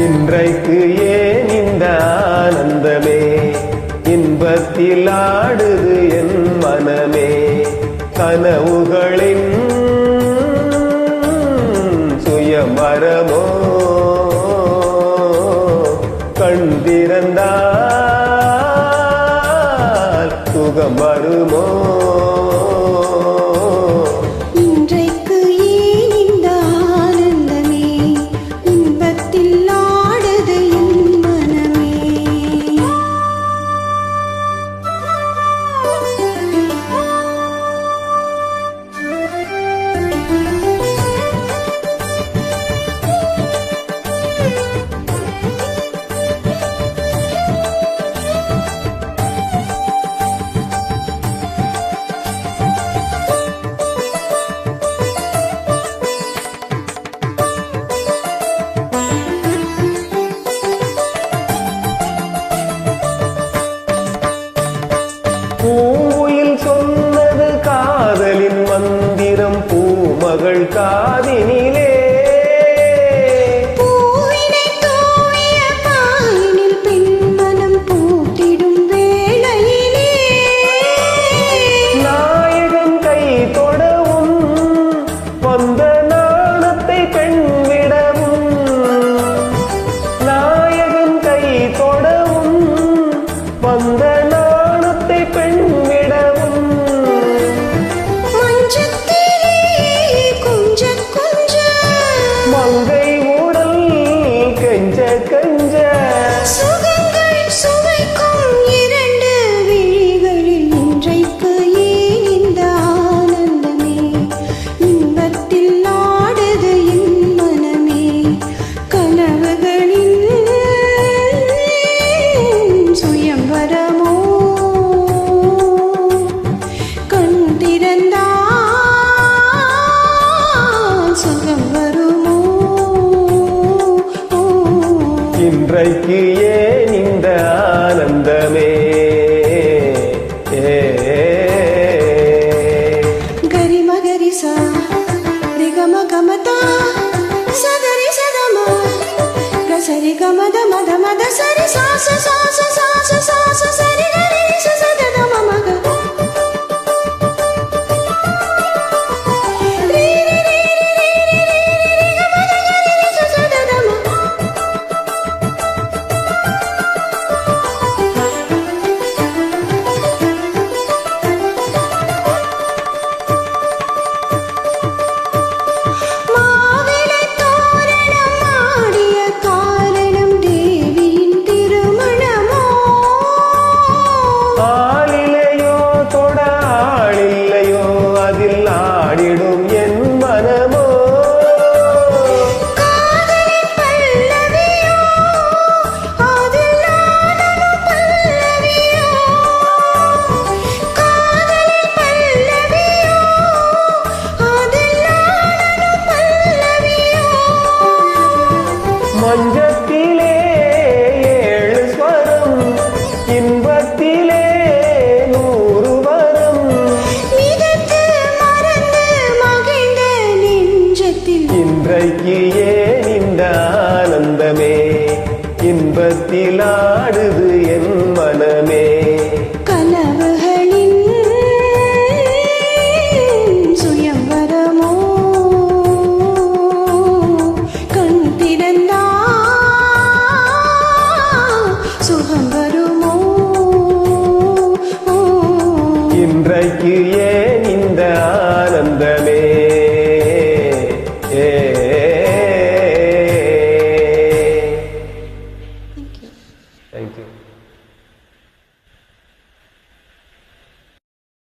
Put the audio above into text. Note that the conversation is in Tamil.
இன்றைக்கு ஏன் இந்த ஆனந்தமே, இன்பத்தில் ஆடுது என் மனமே. கனவுகளின் சுயமரமோ, கண் திறந்தால் சுகம் வருமோ. பூங்குயில் சொன்னது காதலின் மந்திரம் பூமகள் காதினிலே. பூவினை தூய பாயினில் பெண்மனம் பூத்திடும் வேளையிலே, நாயகன் கை தொடவும் வந்த நாணத்தை பெண்விடவும். நாயகன் கை தொடவும் வந்த மங்கை உடல் கெஞ்ச கெஞ்ச சுகங்கள் சுவைக்கும் இரண்டு விழிகளில் இன்றைக்கு ஏன் இந்த ஆனந்தமே. இன்பத்தில் ஆடுது என் மனமே. கனவுகளின் சுயம்பரமோ, கண் திறந்தால் சுகம் வருமோ. இன்றைக்கு ஏன் இந்த ஆனந்தமே. கரி மகரி சா ரிகம கமதா சதரி சதமா கசரி கமத மத மத சரி சா சா சா சா சா சா சா சரி கரி சா சத மமக. மஞ்சத்திலே 7 ஸ்வரம், இன்பத்திலே 100 வரம். மிதந்து மறந்து மகிழ்ந்த நெஞ்சத்தில் இன்றைக்கு ஏன் இந்த ஆனந்தமே. இன்பத்தில் ஆடுது